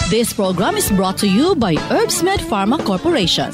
This program is brought to you by Herbsmed Pharma Corporation.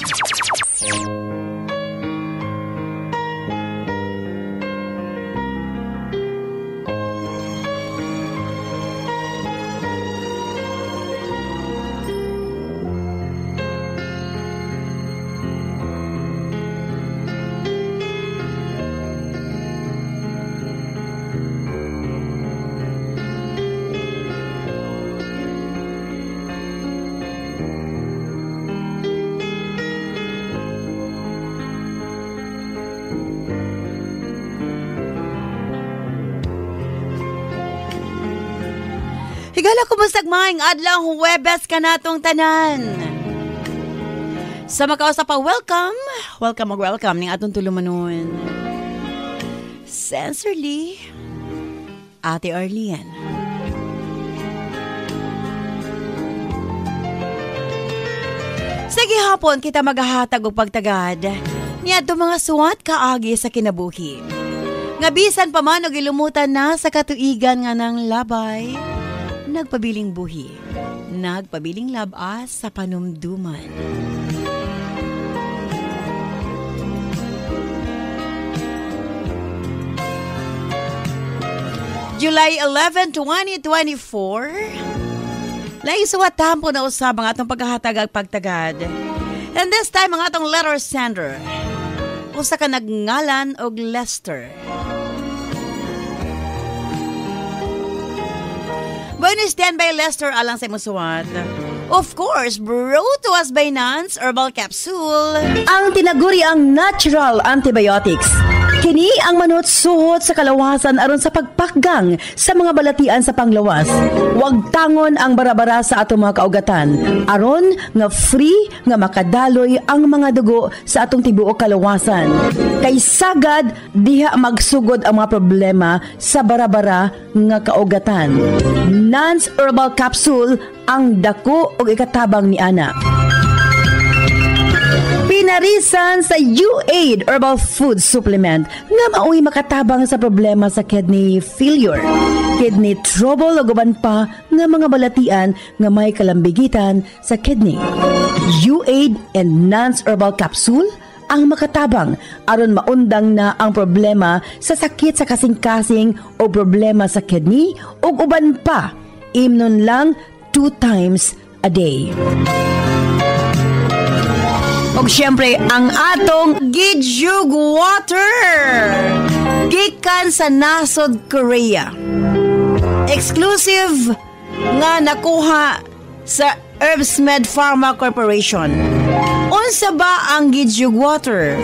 Higala kumustag maing adlaw Huwebes ka natong tanan. Sa makausap pa, welcome ning atong tulumanon. Sincerely, Ate Arlene. Sige hapon kita maghahatag og pagtagad niadto mga suwat kaagi sa kinabuhi. Nga bisan pa man og ilumutan na sa katuigan nga ng labay. Nagpabiling buhi, nagpabiling labas sa panumduman. July 11, 2024. Laisuwat tampo na usab ang atong paghahatag ag pagtagad. And this time ang atong letter sender. Usa ka nagngalan og Lester. Bonus standby Lester alang sa musuwat. Of course, brought to us by Nance Herbal Capsule. Ang tinaguri ang natural antibiotics. Kini ang manut-suhot sa kalawasan aron sa pagpakgang sa mga balatian sa panglawas. Huwag tangon ang barabara sa atong mga kaugatan. Aron nga free nga makadaloy ang mga dugo sa atong tibuok kalawasan. Kay sagad diha magsugod ang mga problema sa barabara nga kaugatan. Nance Herbal Capsule ang dako og ikatabang ni ana. Pinarisan sa U-Aid Herbal Food Supplement nga mao'y makatabang sa problema sa kidney failure, kidney trouble o guban pa nga mga balatian nga may kalambigitan sa kidney. U-Aid and Nance Herbal Capsule ang makatabang aron maundang na ang problema sa sakit sa kasing-kasing o problema sa kidney o uban pa. Imnon lang 2 times a day. Og syempre, ang atong Gidyug Water gikan sa nasod Korea. Exclusive nga nakuha sa Herbsmed Pharma Corporation. Unsa ba ang Gidyug Water?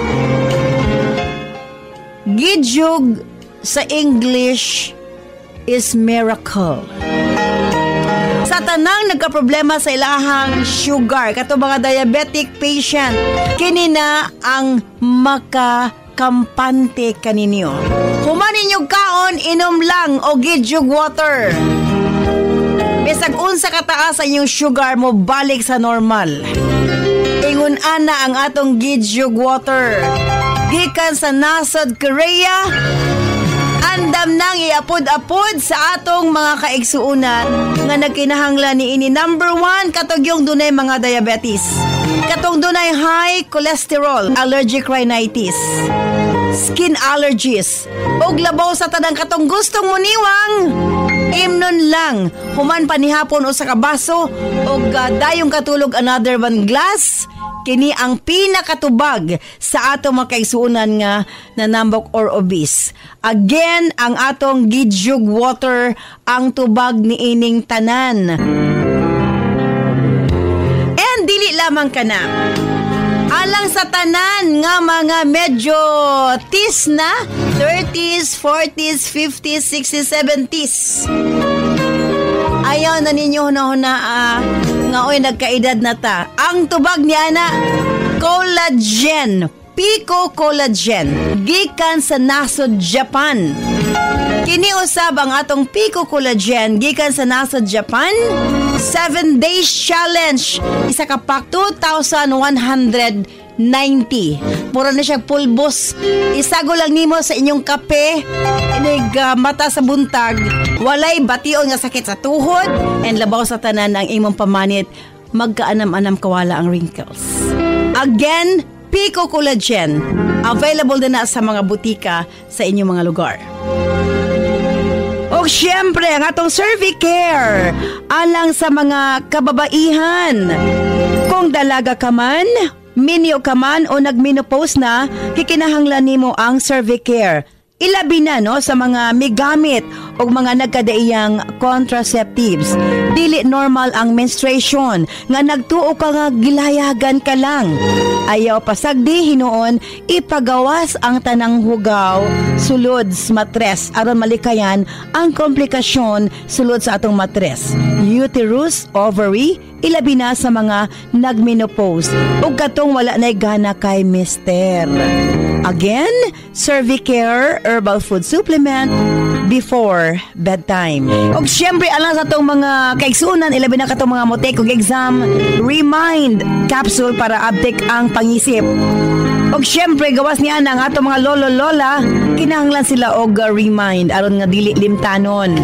Gidyug sa English is miracle. Sa tanang nagkaproblema sa ilahang sugar, kato mga diabetic patient, kini na ang makakampante kaninyo. Human ninyong kaon, inom lang o Gidyug Water. Bisag unsa kataas sa inyong sugar mo balik sa normal. Ingon ana ang atong Gidyug Water. Gikan sa nasod Korea, andam nang iapod-apod sa atong mga kaigsuunan nga nagkinahanglan ni ini. Number 1, katong yung dunay mga diabetes. Katong dunay high cholesterol, allergic rhinitis, skin allergies, og labaw sa tanang katong gustong muniwang. Imnon lang, human panihapon o sa kabaso, og dayong katulog another 1 glass. Kini ang pinakatubag sa atong mga kaigsuunan nga nanambok or obese. Again, ang atong Gidyug Water ang tubag ni ining tanan. And dili lamang ka na. Alang sa tanan nga mga medyo tis na, 30s, 40s, 50s, 60s, 70s. Ayaw na ninyo huna-huna nga oy nagkaedad na ta. Ang tubag ni ana, collagen, Pico Collagen, gikan sa nasod Japan. Kini usab ang atong Pico Collagen gikan sa nasod Japan. 7 days challenge. Isa ka pack 2,100 90. Puro na siya pulbos. Isago lang nimo sa inyong kape, inig mata sa buntag, walay bation nga sakit sa tuhod, and labaw sa tanan ang imong pamanit, magkaanam-anam kawala ang wrinkles. Again, Pico Collagen. Available din na sa mga butika sa inyong mga lugar. O syempre, ang atong Cervicare alang sa mga kababaihan. Kung dalaga ka man, minyo ka man o nagmenopause na, kikinahanglan nimo ang Cervicare. Ilabi na no sa mga migamit o mga nagkadaiyang contraceptives. Dili normal ang menstruation nga nagtuo ka nga gilayagan ka lang. Ayaw pasagdi hinuon ipagawas ang tanang hugaw sulod sa matres aron malikayan ang komplikasyon sulod sa atong matres. Uterus, ovary, ilabi na sa mga nagmenopause ug katong wala nay gana kay mister. Again, Cervicare Herbal Food Supplement before bedtime. Og syempre alang sa itong mga kaigsunan, ilabi na katong mga motek og exam, Remind capsule para update ang pangisip. Og syempre gawas niya ang atong mga lolo-lola, kinahanglan sila og Remind aron nga dili limtanon.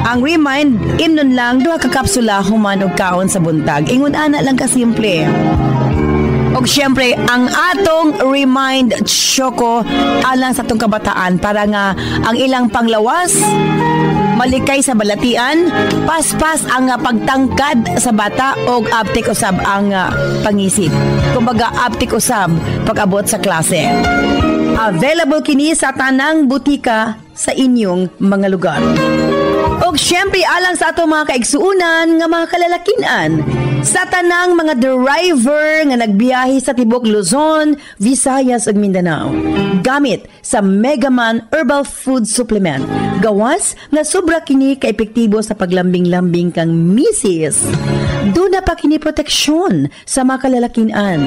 Ang Remind, imnon lang 2 ka kapsula human og kaon sa buntag. Ingon ana lang ka simple. Og syempre, ang atong Remind Choco alang sa atong kabataan para nga ang ilang panglawas, malikay sa balatian, paspas ang pagtangkad sa bata og aptik usab ang pangisip. Kumbaga, aptik usab pag-abot sa klase. Available kini sa tanang butika sa inyong mga lugar. Og syempre, alang sa atong mga kaigsuunan nga mga kalalakinan, sa tanang mga driver nga nagbiyahe sa tibok Luzon, Visayas ug Mindanao. Gamit sa Megaman Herbal Food Supplement. Gawas nga sobra kini ka-epektibo sa paglambing-lambing kang misis. Doon na pa kini proteksyon sa mga kalalakinan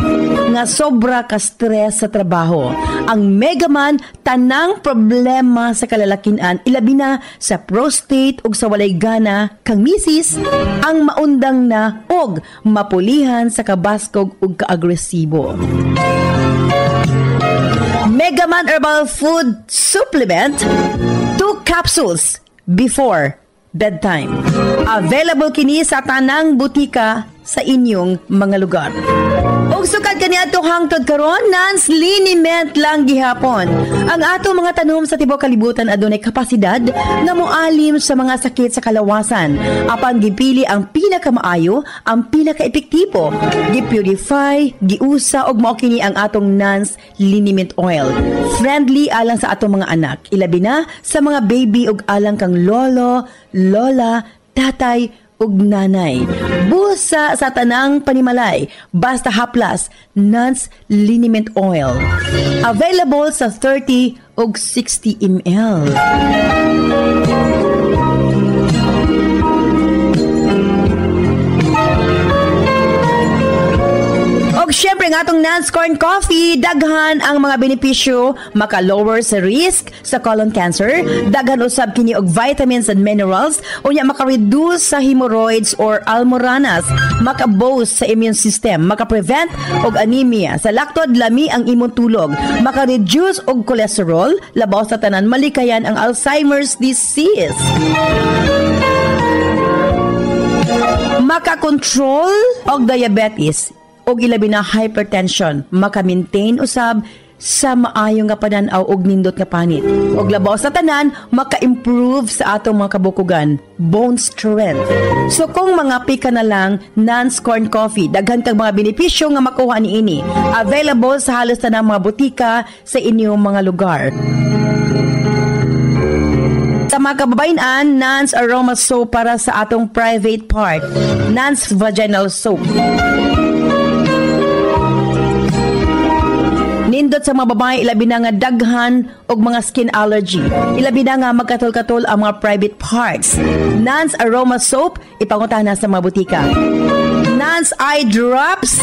nga sobra ka stress sa trabaho. Ang Megaman tanang problema sa kalalakinan ilabi na sa prostate ug sa walay gana kang misis ang maundang na og mapulihan sa kabaskog ug kaagresibo. Megaman Herbal Food Supplement 2 capsules before bedtime. Available kini sa tanang butika sa inyong mga lugar. Og sukad kani ato hangtod karon, non-liniment lang gihapon. Ang ato mga tanom sa tibuok kalibutan adunay kapasidad nga moalim sa mga sakit sa kalawasan. Apan gipili ang pinakamaayo, ang pinaka-epektibo. Gipurify, giusa og mao kini ang atong non-liniment oil. Friendly alang sa atong mga anak, ilabi na sa mga baby og alang kang lolo, lola, tatay ug nanay. Busa sa tanang panimalay, basta haplas, Nance Liniment Oil. Available sa 30 ug 60 ml. Og syempre nga atong Nance Corn Coffee, daghan ang mga benepisyo, maka-lower sa risk sa colon cancer, daghan usab kini og vitamins and minerals, unya maka-reduce sa hemorrhoids or almoranas, maka-boost sa immune system, maka-prevent og anemia, sa laktod lami ang imong tulog, maka-reduce og cholesterol, labaw sa tanan malikayan ang Alzheimer's disease. Maka-control og diabetes og ilabi na hypertension, maka-maintain usab sa maayo nga panan-aw og nindot nga panit. Og labaw sa tanan, maka-improve sa atong mga kabukugan, bone strength. So kung mga pika na lang, Nance Corn Coffee, daghan kang mga benepisyo nga makuha niini. Available sa halos tanang mga butika sa inyong mga lugar. Sa mga kababayan, Nance Aroma Soap para sa atong private part, Nance Vaginal Soap. Nindot sa mga babae, ilabi na nga daghan og mga skin allergy. Ilabi na nga magkatol-katol ang mga private parts. Nance Aroma Soap, ipanguntahan na sa mga butika. Nance Eye Drops,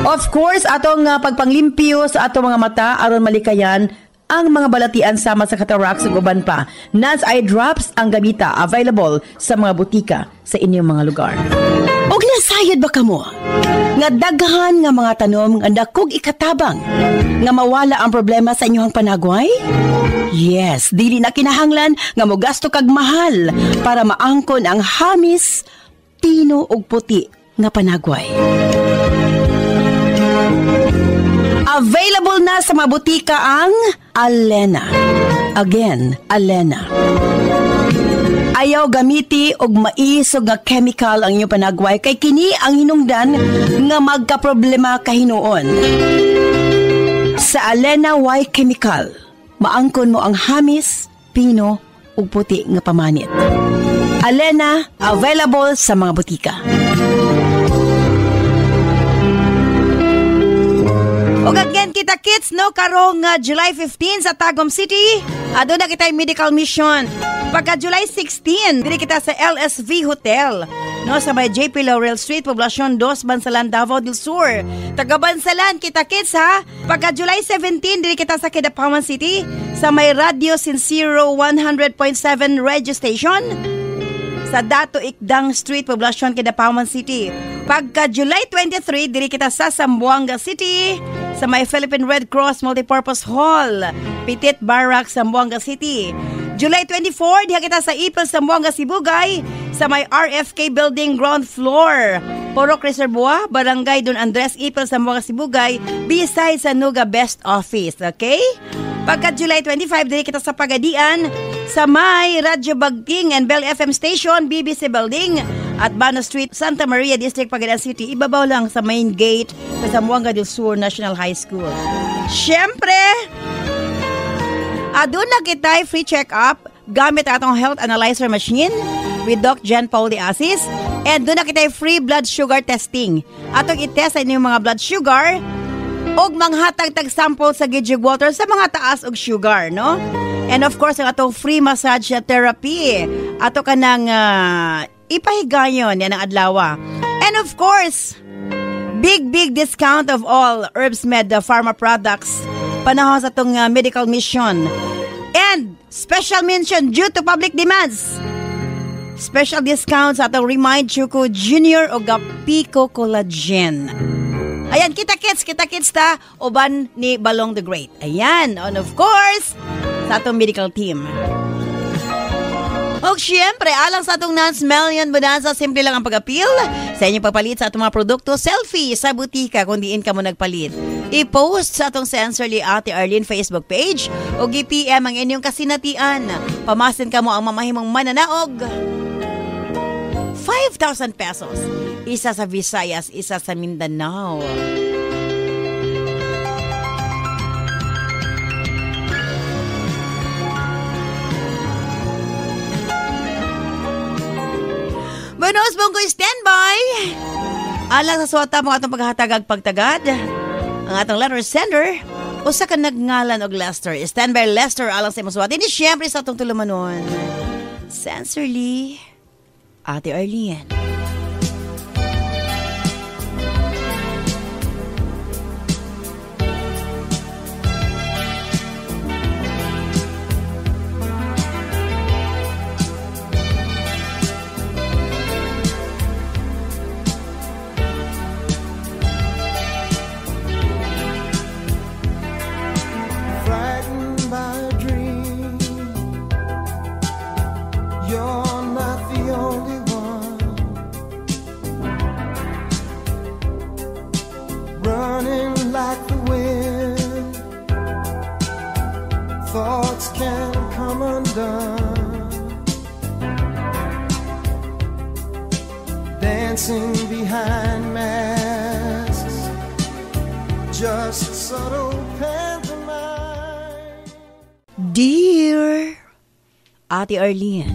of course, atong pagpanglimpyo sa atong mga mata aron malikayan ang mga balatian sama sa cataracts ug uban pa. Nance Eye Drops ang gamita, available sa mga butika sa inyong mga lugar. Og nasayod ba kamo? Nga daghan nga mga tanom nga dakog ikatabang nga mawala ang problema sa inyong panagway? Yes, dili na kinahanglan nga mogasto kag mahal para maangkon ang hamis, pino ug puti nga panagway. Available na sa mga butika ang Alena. Again, Alena. Ayaw gamiti og maisog nga chemical ang inyong panagway kay kini ang hinungdan nga magkaproblema kahinuon. Sa Alena Y Chemical, maangkon mo ang hamis, pino ug puti nga pamanit. Alena, available sa mga butika. O again, kita kids, no, karong July 15 sa Tagum City, doon na kita medical mission. Pagka July 16, diri kita sa LSV Hotel, no, sa may JP Laurel Street, Poblacion 2, Bansalan, Davao del Sur. Taga Bansalan, kita kids, ha. Pagka July 17, diri kita sa Kidapawan City, sa may Radio Sincero 100.7 radio station, sa Dato Ikdang Street, Poblacion, Kidapawan City. Pagka July 23, diri kita sa Zamboanga City, sa may Philippine Red Cross Multipurpose Hall, Petit Barracks, Zamboanga City. July 24, diha kita sa Ipil, Zamboanga, Sibugay, sa may RFK Building ground floor. Porok Reservoir, Barangay Don Andres, Ipil, Zamboanga, Sibugay, beside sa Nuga Best Office, okay? Pagka July 25, diri kita sa Pagadian, sa may Radyo Bagking and Bell FM Station, BBC Building, at Bano Street, Santa Maria District, Pagadian City. Ibabaw lang sa main gate sa Zamboanga del Sur National High School. Siyempre, doon na kita free check-up gamit atong health analyzer machine with Doc Jen Paul de Asis. And doon na kita free blood sugar testing. Atong itest sa inyong mga blood sugar og manghatag-tag sample sa Gijig Water sa mga taas og sugar, no? And of course, ang atong free massage therapy. Ato ka ng ipahigayon yan ang adlaw. And of course, big discount of all HerbsMed pharma products panahon sa itong medical mission. And special mention due to public demands. Special discounts sa itong Remind Chuko Junior o Pico Collagen. Ayan, kita kits ta, uban ni Balong the Great. Ayan, and of course, sa itong medical team. O syempre, alang sa itong non-smellian bonanza, simple lang ang pag-appeal. Sa inyong papalit sa itong mga produkto, selfie sa butika kung diin ka mo nagpalit. I-post sa itong Sensorly Ate Arlene Facebook page o i-PM ang inyong kasinatian. Pamasin ka mo ang mamahimong mananaog. 5,000 pesos. Isa sa Visayas, isa sa Mindanao. Buenos Bonggo, standby! Alang sa suwata mo atong paghatagag pagtagad, ang atong letter sender, usa ka nagngalan og Lester. Standby Lester, alang sa imong suwata. Hindi siyempre sa atong tulumanon. Sincerely, Ate Arlene. Dancing behind masks, just subtle pantomime. Dear Ate Arlene,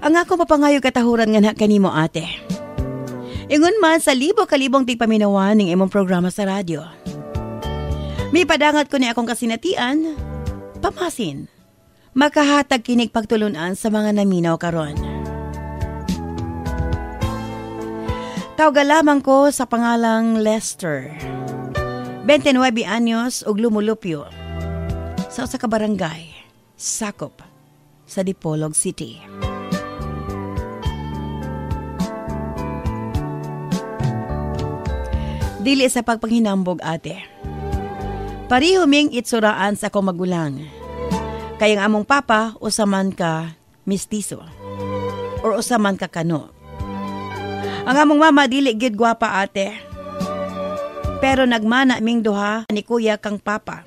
Ang ako mapangayo katahuran nga na kanimo ate. Ingon man sa libo-kalibong tigpaminawan ning imong programa sa radyo. May padangat ko ni akong kasinatian, pamasin, makahatag kinig pagtulunan sa mga naminaw karon. Tawga lamang ko sa pangalang Lester. 29 anyos ug lumulupyo. Sa usa ka barangay, sakop sa Dipolog City. Dili sa pagpanghinambog ate. Parihuming itsuraan sa akong magulang. Kayang among papa, usaman ka mistiso. Or usaman ka kano. Ang among mama, dili gid gwapa ate. Pero nagmana ming duha ni kuya kang papa.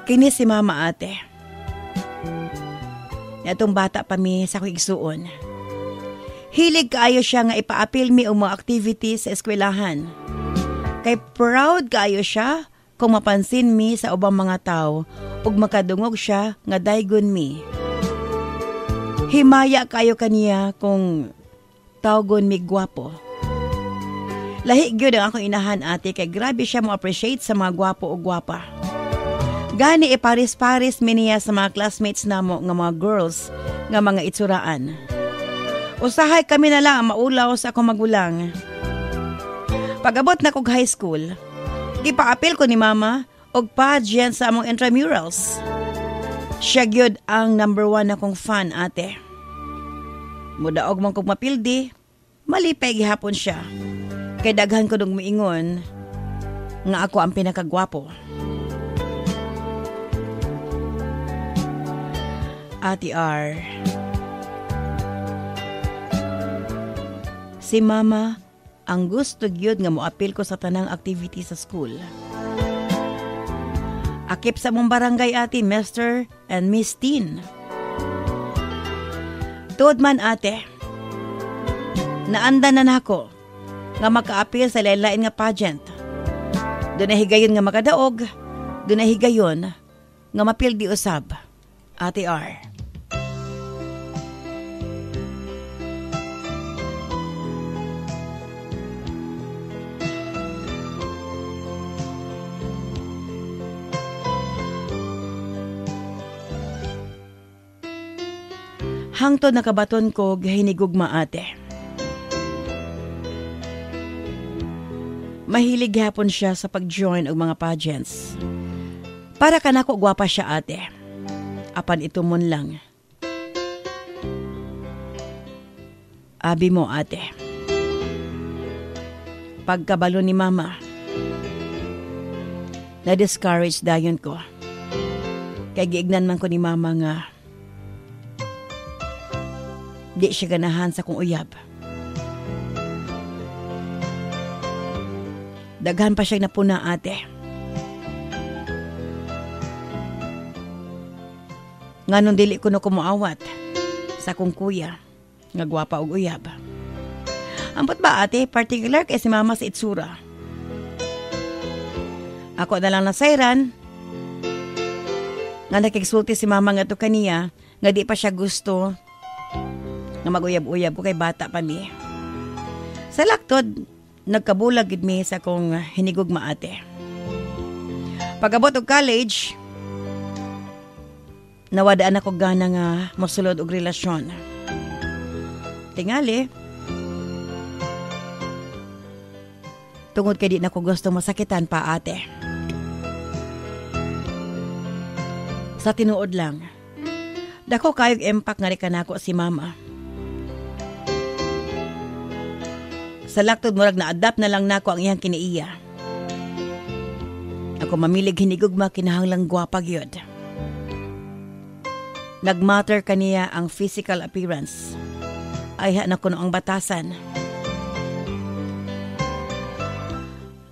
Kini si mama ate. Atong bata pa mi sa kuigsuon. Hilig kaayo siya nga ipaapil mi og mga activities sa eskwelahan. Kay proud kaayo siya kung mapansin mi sa ubang mga tao ug makadungog siya nga daygon mi. Himaya kaayo kaniya kung tawgon mi gwapo. Lahi gyud ang akong inahan ate kay grabe siya mo appreciate sa mga gwapo o gwapa. Gani iparis-paris mi niya sa mga classmates namo nga mga girls nga mga itsuraan. Usahay kami na lang ang maulaw sa akong magulang. Pag-abot na kog high school, gipaapil ko ni mama og pageant sa among intramurals. Siya gyud ang number 1 akong fan ate. Mudaog man kog mapildi, malipay gihapon siya. Kay daghan ko dong miingon nga ako ang pinakagwapo. Ate R. Si mama, ang gusto gyud nga moapil ko sa tanang activity sa school. Akip sa mong barangay ate, Mr. and Miss Teen. Tuod man ate, naanda na nako nga makaapil sa lain-lain nga pageant. Doon na higayon nga makadaog, doon na higayon nga mapil di usab. Ate R. Hangtod nakabaton ko hinigugma ate. Mahilig hapon siya sa pag-join og mga pageants. Para kanako gwapa siya ate. Apan ito mon lang. Abi mo ate. Pagkabalo ni mama, na-discourage dayon ko. Kaya giignan man ko ni mama nga di siya ganahan sa kong uyab. Daghan pa siya napuna ate. Nganon dili ko no kumuawat sa kong kuya nga gwapa og uyab. Ambot ba ate, particular kay si mama sa itsura. Ako na lang nasayran nga nakiksulti si mama nga to kaniya nga di pa siya gusto nga mag-uyab-uyab ko kay bata pa mi. Sa laktod, nagkabulag gid mi sa kong hinigugma ate. Pag-abot og college, nawadaan ako gana nga mosulod og relasyon. Tingali, tungod kay di na ko gusto masakitan pa ate. Sa tinuod lang, dako kayog impact nga rin kanako si mama. Sa laktod murag na-adapt na lang nako ang iyang kiniiya. Ako mamilig hinigugma kinahanglang gwapa gyud. Nagmatter kaniya ang physical appearance. Ayha na ko no ang batasan.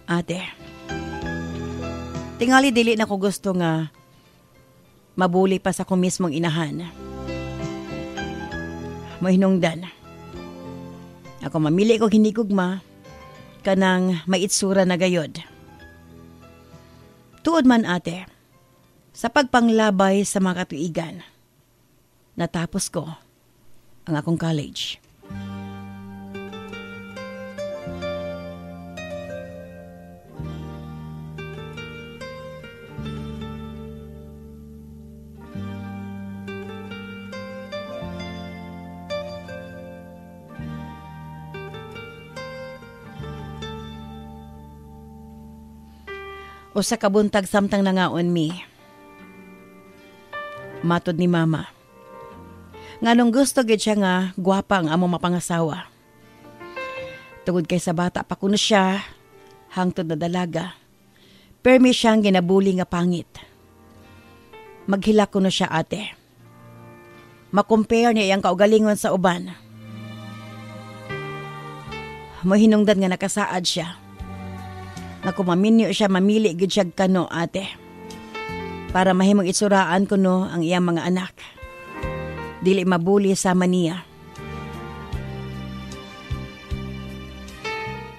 Ate, tingali dili na ko gusto nga mabuli pa sa ko mismong inahan. Mahinungdan. Ako mamili ko hinigugma kanang maitsura na gayod. Tuod man ate, sa pagpanglabay sa mga katuigan, natapos ko ang akong college. Usa ka buntag samtang nangaon mi. Matod ni mama. Nganong gusto gid siya nga gwapa ang among mapangasawa. Tungod kay sa bata pa kuno siya, hangtod na dalaga. Permi siyang ginabuli nga pangit. Maghilak kuno siya ate. Makompare niya iyang kaugalingon sa uban. Mahinungdan nga nakasaad siya. Nga kumaminyo siya mamili gid siya kano ate. Para mahimong itsuraan kuno ang iyang mga anak. Dili mabuli sa maniya.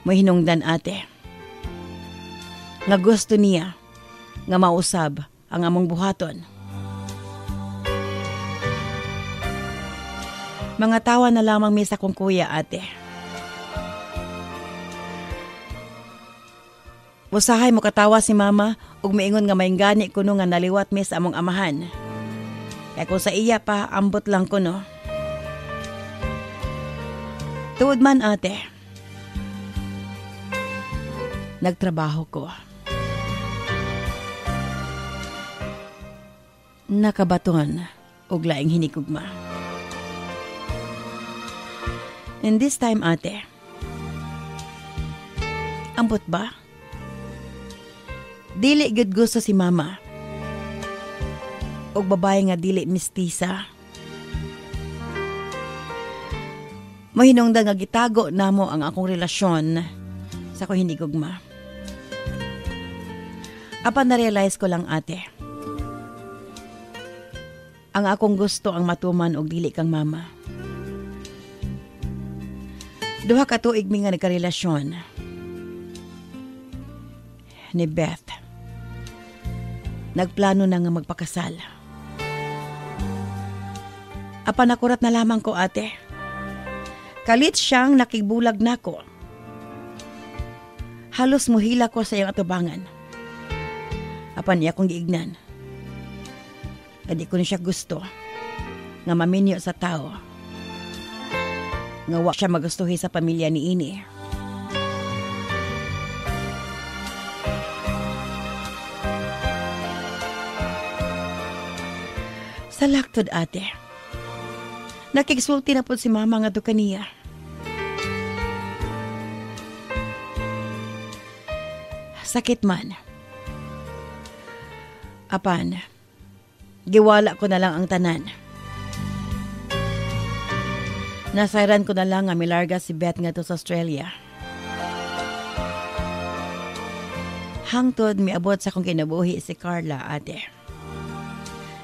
Mahinungdan ate. Nga gusto niya nga mausab ang among buhaton. Mga tawa na lamang mi sa kong kuya ate. Usahay mo katawa si mama ug miingon nga maingani kuno nga naliwat mi sa among amahan. Kaya kung sa iya pa, ambot lang kuno. Tuod man ate. Nagtrabaho ko. Nakabaton ug laing hinikugma. And this time ate, ambot ba? Dili gud gusto si mama. Og babae nga dili mistisa. Mahinungdan nga gitago namo ang akong relasyon sa ko hindi gugma. Apan na-realize ko lang ate. Ang akong gusto ang matuman og dili kang mama. Duha ka tuig mi nga nagkarelasyon ni Beth. Nagplano na nga magpakasal. Apan nakurat na lamang ko ate. Kalit siyang nakigbulag nako. Halos muhila ko sa iyang atubangan. Apan niya kong giignan. Kadi ko na siya gusto nga maminyo sa tao. Nga wa siya magustuhi sa pamilya ni ini. Salaktod ate. Nakigsulti na po si mama nga duka niya. Sakit man. Apan, giwala ko na lang ang tanan. Nasairan ko na lang nga milarga si Beth nga to sa Australia. Hangtod miabot sa kong kinabuhi si Carla ate.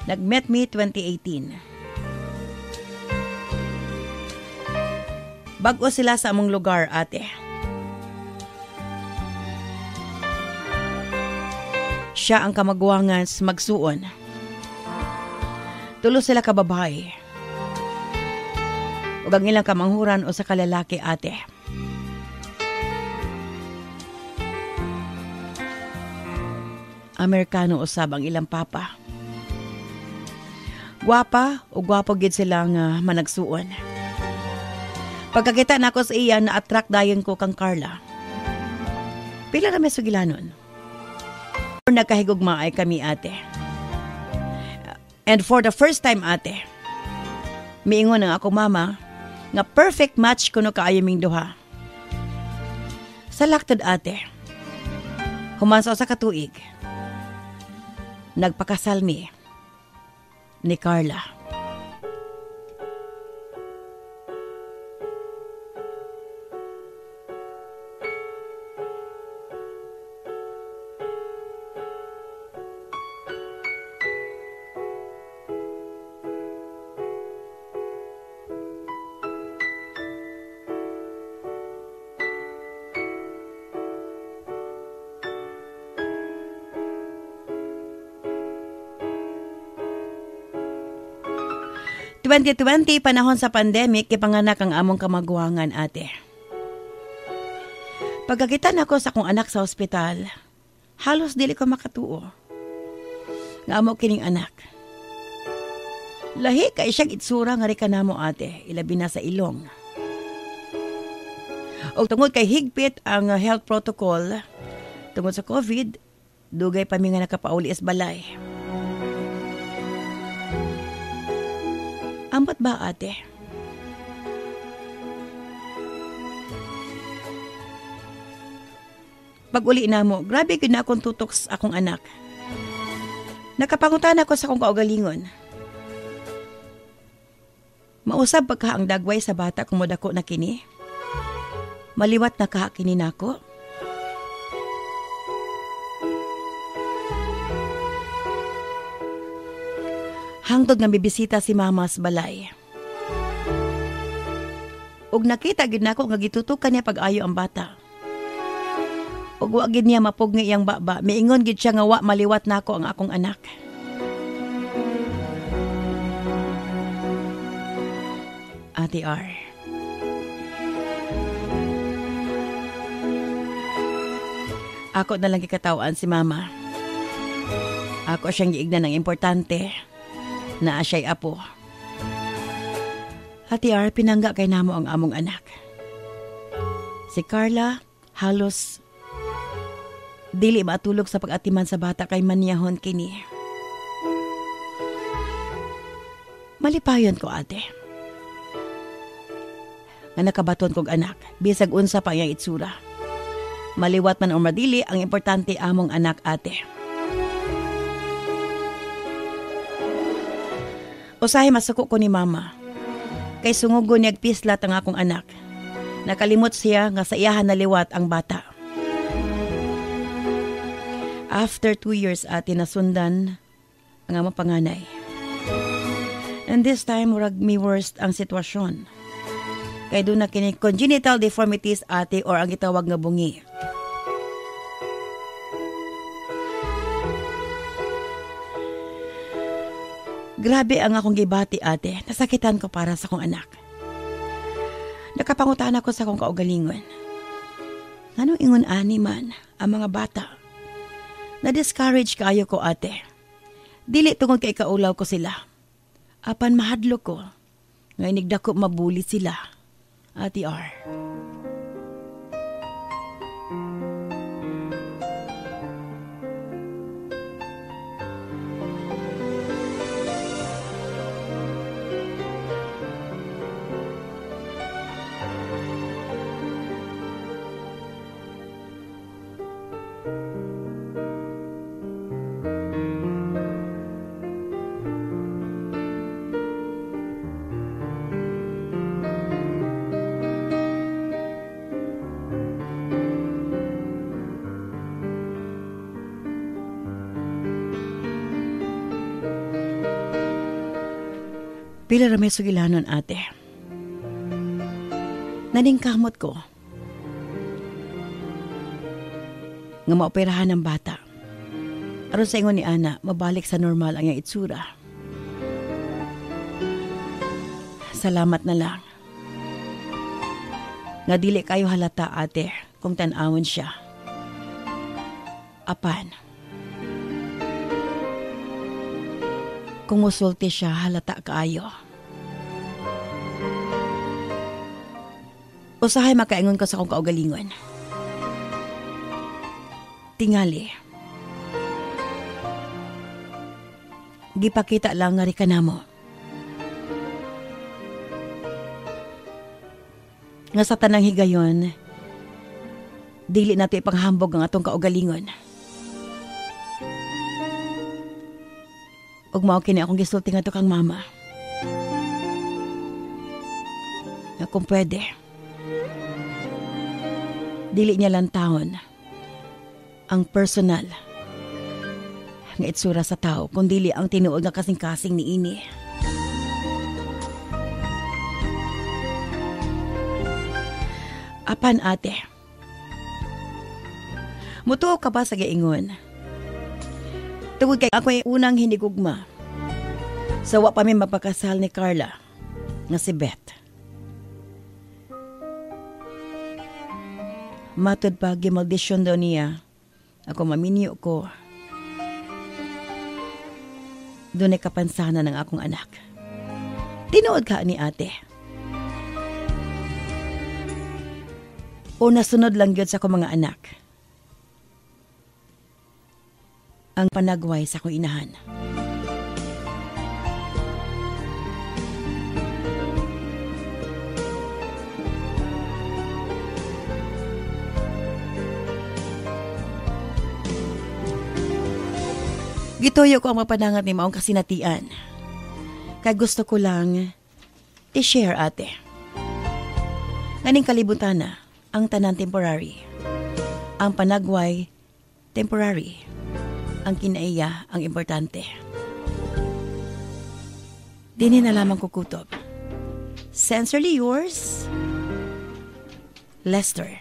Nag-met me 2018. Bago sila sa among lugar, ate. Siya ang kamagwangan magsuon. Tulo sila kababae. Ug ang ilang kamanghuran o sa kalalaki, ate. Amerikano usab ang ilang papa. Gwapa o gwapo gid sila nga managsuon. Pagkakita na ako sa iya, na-attract dayon ko kang Carla. Pila na may sugilanon. Nagkahigugma ay kami ate. And for the first time ate, miingon ang ako mama, nga perfect match kuno kaayo ming duha. Sa laktod ate, humansa sa katuig, nagpakasal mi ni Carla. 2020, panahon sa pandemic, ipanganak ang among kamaguangan, ate. Pagkakita nako sa akong anak sa ospital, halos dili ko makatuo. Nga amo kining anak. Lahi kay siyang itsura nga rika namo, ate, ilabi na sa ilong. O tungod kay higpit ang health protocol, tungod sa COVID, dugay pa mi nga nakapauli is balay. Ambot ba, ate? Pag uli na mo, grabe gud na akong tutok sa akong anak. Nakapangutan ako sa akong kaugalingon. Mausab pagka ang dagway sa bata kung modako na kini. Maliwat na kaha kini nako. Hangtod nga bibisita si mama sa balay. Ug nakita gid nako nga gitutukan niya pag-ayo ang bata. Ug wa gid niya mapugni iyang baba, miingon gid siya nga wa maliwat nako ang akong anak. Ate R. Ako na lang gikatawan si mama. Ako siyang giignan ng importante. Naa siya'y apo. Ate R, pinangga kay namo ang among anak. Si Carla, halos dili matulog sa pag-atiman sa bata kay maniyahon kini. Malipayon ko, ate. Nga nakabaton kog anak, bisag unsa pa iyang itsura. Maliwat man o madili, ang importante among anak, ate. Usahay masuko ko ni mama. Kay sungugo niyag pislat ang akong anak. Nakalimot siya nga sa iyahan naliwat ang bata. After 2 years, ate, nasundan ang among panganay. And this time, murag mi worst ang sitwasyon. Kay doon na kini congenital deformities, ate, or ang gitawag nga bungi. Grabe ang akong gibati, ate. Nasakitan ko para sa akong anak. Nakapangutan ako sa akong kaugalingon. Anong ingon ani man ang mga bata? Na-discourage kaayo ko, ate. Dili tungod kay kaulaw ko sila. Apan mahadlo ko. Ngay nigdako mabuli sila. Ate R. Pila ra may sugilanon, ate. Naningkamot ko nga maoperahan ng bata. Aron sa ingon ni Ana, mabalik sa normal ang iyang itsura. Salamat na lang. Nga dili kayo halata, ate, kung tan-awon siya. Apan, kung musulti siya, halata kaayo. Usahay makaingon ko sa kong kaugalingon. Tingali. Gipakita lang nga rika namo. Nga sa tanang higayon, dili nato ipanghambog ang atong kaugalingon. Ug mao kini akong gisulti nga to kang mama. Nga kung pwede, dili niya lang taon ang personal nga itsura sa tao, kung dili ang tinuod nga kasing-kasing ni ini. Apan, ate, mutuo ka ba sa giingon? Tungod kay ako'y unang hinigugma Sa wa pa mi magpakasal ni Carla nga si Beth. Matod pa gimaldisyon daw niya. Ako maminyo ko. Doon ay kapansanan ng akong anak. Tinuod ka ni ate. O nasunod lang yun sa akong mga anak. Ang panagway sa akong inahan. Gituyo ko ang mapanangat ni maong kasinatian. Kaya gusto ko lang i-share ate. Nganing kalibutan na ang tanan temporary. Ang panagway temporary. Ang kinaiya ang importante. Dini na lamang kukutob. Sincerely yours, Lester.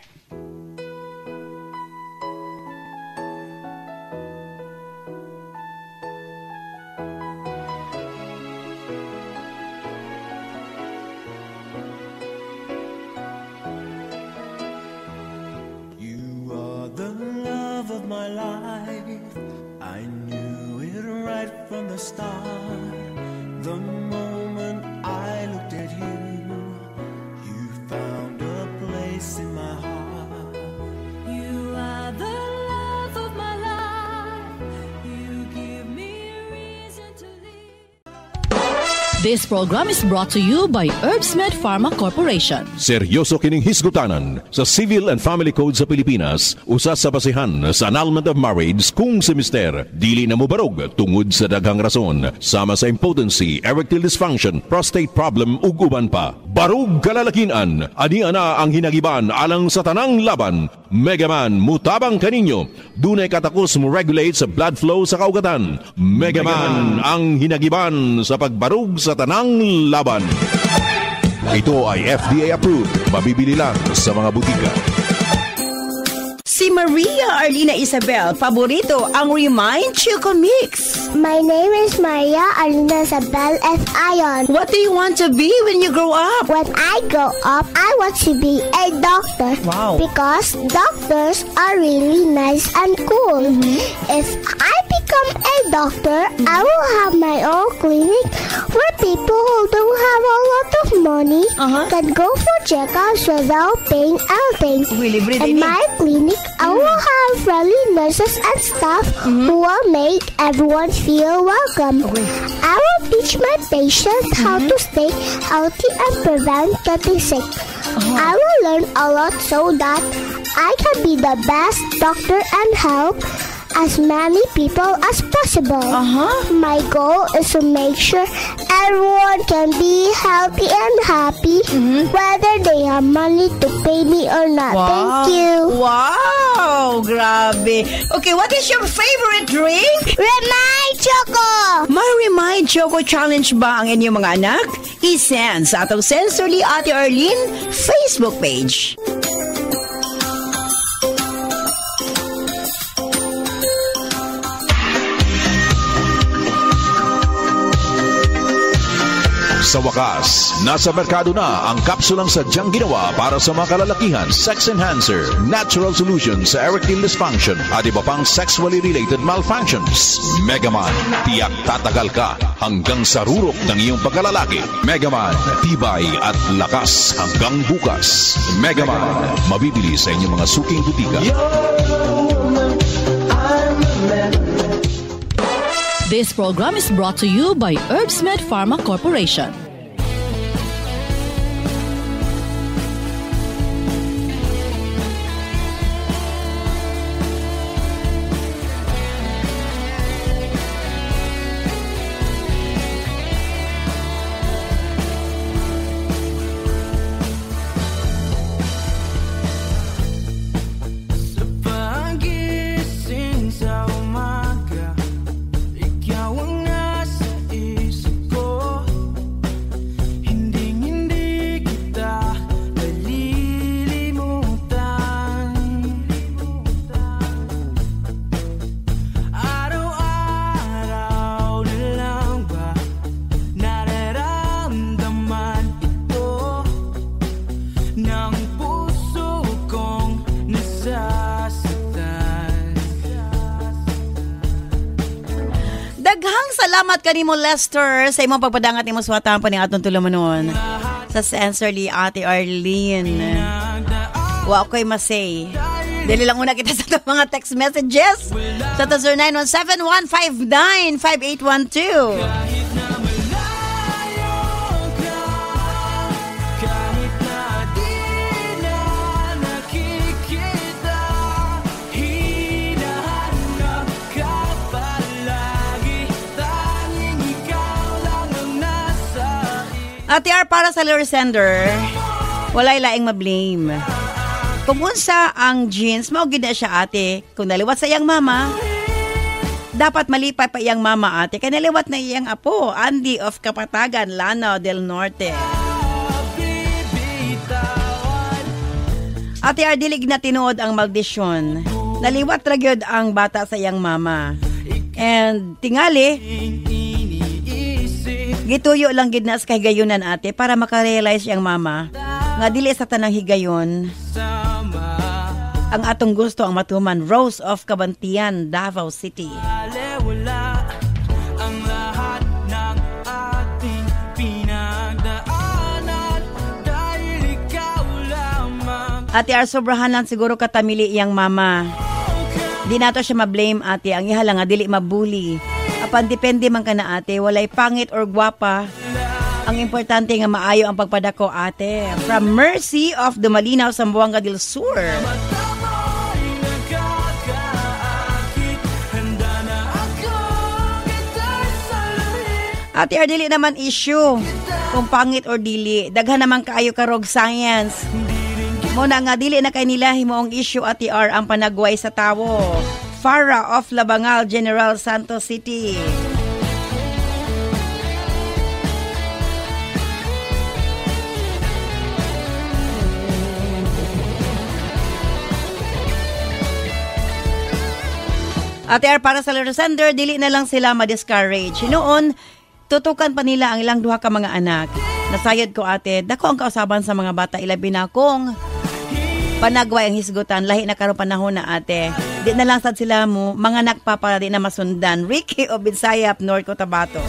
This program is brought to you by Herbsmed Pharma Corporation. Seryoso kining hisgutanan sa Civil and Family Code sa Pilipinas, usa sa basihan sa annulment of marriage kung si mister dili na mobarog tungod sa daghang rason, sama sa impotency, erectile dysfunction, prostate problem ug uban pa. Barog kalalakinan, ani ana ang hinagiban alang sa tanang laban. Megaman mutabang kaninyo, dunay katakos mo regulate sa blood flow sa kaugatan. Megaman ang hinagiban sa pagbarog sa tanang laban. Ito ay FDA approved. Mabibili lang sa mga butika. Si Maria Arlina Isabel, paborito ang Remind Choco Mix. My name is Maria Arlina Isabel F. Ion. What do you want to be when you grow up? When I grow up, I want to be a doctor. Wow. Because doctors are really nice and cool. If I become a doctor, I will have my own clinic where people who don't have a lot of money can go for checkups without paying anything. In my clinic, I will have friendly nurses and staff who will make everyone feel welcome. I will teach my patients how to stay healthy and prevent getting sick. I will learn a lot so that I can be the best doctor and help as many people as possible. My goal is to make sure everyone can be healthy and happy whether they have money to pay me or not. Wow. Thank you. Wow! Grabe. Okay, what is your favorite drink? Remind Choco! May Remind Choco Challenge ba ang inyong mga anak? I-send sa atong Sensorly Ate Arlene Facebook page. Sa wakas, nasa merkado na ang kapsulang sadyang ginawa para sa mga kalalakihan, sex enhancer, natural solution sa erectile dysfunction at iba pang sexually related malfunctions. Megaman, tiyak tatagal ka hanggang sa rurok ng iyong pagkalalaki. Megaman, tibay at lakas hanggang bukas. Megaman, mabibili sa inyong mga suking butika. This program is brought to you by Herbsmed Pharma Corporation. ng puso kong nasasaktan. Daghang salamat kanimo Lester sa imong pagpadangat nimo suwatan pa ni atong tulumanon. Sa sincerely Ate Arlene. Wa ko'y masay. Dili lang una kita sa mga text messages sa 0917-159-5812. Ate R, para sa lure sender, walay laing ma-blame. Kung unsa ang jeans, maugid na siya ate. Kung naliwat sa iyang mama, dapat malipay pa iyang mama ate. Kaya naliwat na iyang apo, Andy of Kapatagan, Lanao del Norte. Ate R, dilig na tinuod ang magdesyon. Naliwat ragyod ang bata sa iyang mama. And tingali, gituyo lang gid na sa kahigayunan ate para makarealize yang mama nga dili sa tanang higayon ang atong gusto ang matuman. Rose of Cabantian, Davao City. Wala ang lahat ng ating pinagdaanan dahil ikaw lamang. Ate R, sobrahan lang siguro katamili iyang mama. Di nato siya ma-blame ate. Ang ihala nga dili mabuli. Apan depende man ka na ate, walay pangit or gwapa. Ang importante nga maayo ang pagpadako ate. From Mercy of the Malinaw, Zamboanga del Sur. Ate R, dili naman issue kung pangit or dili. Daghan naman kaayo karog science. Muna nga dili na kay nila himo ang issue ate R ang panagway sa tawo. Farah of Labangal, General Santos City. Ate R, para sa lure sender, dili na lang sila ma-discourage. Noon, tutukan pa nila ang ilang duha ka mga anak. Nasayad ko ate, dako ang kausaban sa mga bata, ilabi na kung panagway ang hisgutan, lahi na karon panahon na ate. Di na lang sad sila mo, mga anak pa para di na masundan. Ricky of Binsayap, North Cotabato.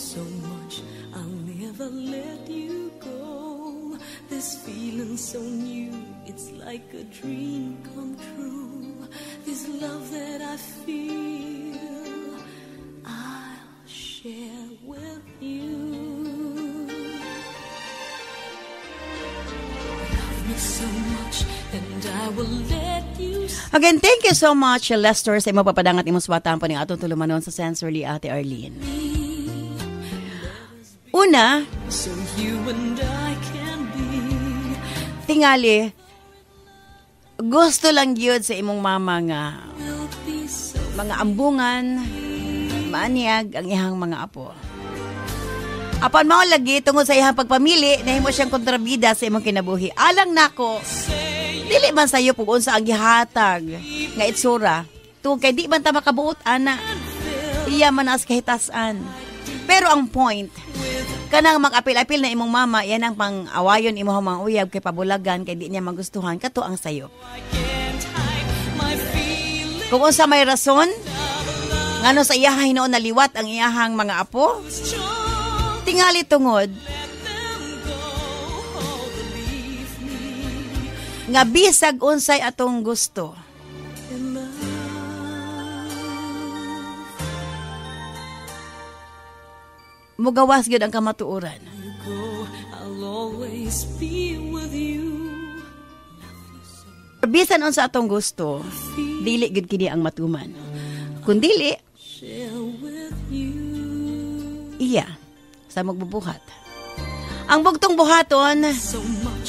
So much, I'll never let you go. This feeling so new, it's like a dream come true. This love that I feel, I'll share with you. Love me so much, and I will let you. Again, thank you so much, Lester, sa imong papadangat imong swatan po ning atong tulumanon sa Sensorly Ate Arlene. Una, tingali, gusto lang yun sa imong mama nga mga ambungan, maanyag ang ihang mga apo. Apan mao lagi tungod sa ihang pagpamili, nahimo siyang kontrabida sa imong kinabuhi. Alang nako, dili man sayo kung unsa ang gihatag nga itsura. Tungod kay di man ta makabuot ana. Iya man as kahitasan. Pero ang point, kanang mag-apil-apil na imong mama, yan ang pang-awayon imong mga uyab kay pabulagan kay di niya magustuhan, kato ang sayo. Kung unsa may rason, ngano sa iyaha hinoon naliwat ang iyahang mga apo, tingali tungod, nga bisag unsay atong gusto. Mugawas gyud ang kamatuoran. Bisan unsa atong gusto, dili gyud kini ang matuman. Kun dili, iya sa magbubuhat. Ang bugtong buhaton,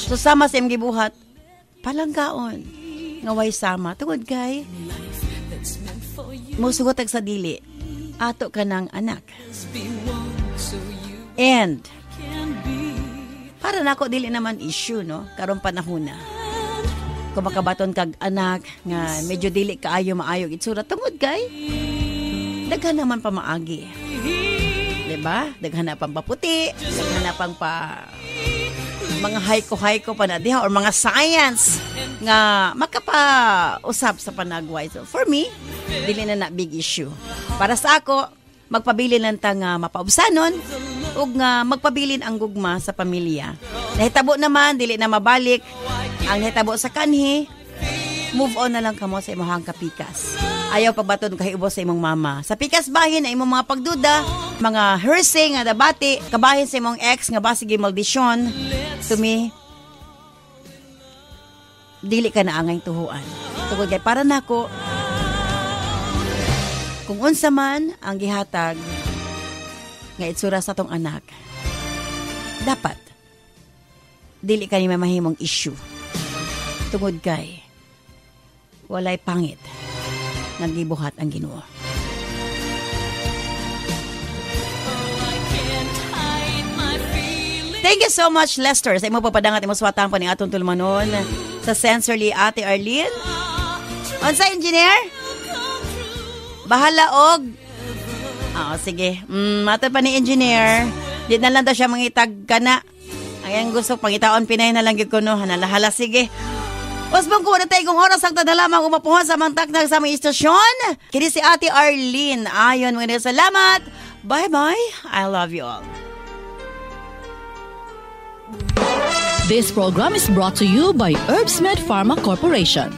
susama sa imong gibuhat, palanggaon. nga way sama. Tungod kay, musugot ag sa dili. Ato ka ng anak. And, para nako dili naman issue, no? Karong panahon na. Kung makabaton kag anak, nga medyo dili kaayo maayog itsura. Tungod kay, daghan naman pa maagi. Diba? Daghan na pang paputi, daghan na pang mga hayko-hayko pa na diha or mga science nga makapa-usap sa panagway. So, for me, dili na big issue. Para sa ako, magpabilin lang ta nga mapaubsanon ug nga magpabilin ang gugma sa pamilya. Nahitabo naman, dili na mabalik. Ang nahitabo sa kanhi, move on na lang kamo sa imong kapikas. Ayaw pagbaton kahiubo sa imong mama. Sa pikas bahin ay imong mga pagduda, mga hearsay nga debate, kabahin sa imong ex nga basig maldisyon. To me, dili ka na angay tuhuan. Tungod kay para nako, kung unsa man ang gihatag nga itsura sa tong anak, dapat dili ka ni mamahimong issue. Tungod kay walay pangit nagibuhat ang Ginoo. Thank you so much, Lester. Sa imo papadangat imo swatang pa ning atong tulmanon sa Sensorly Ate Arlene. Unsa engineer? Bahala og. Sige. Mato pa ni engineer. Di na lang daw siya mangitag kana. Ayang gusto pangitaon Pinay na lang gyud kuno. Hala sige. Wasbang ko na tayo kung oras ang tadalamang umapuhan sa mangtaknag sa aming istasyon. Kini si Ate Arlene. Ayon mga salamat. Bye-bye. I love you all. This program is brought to you by Herbsmed Pharma Corporation.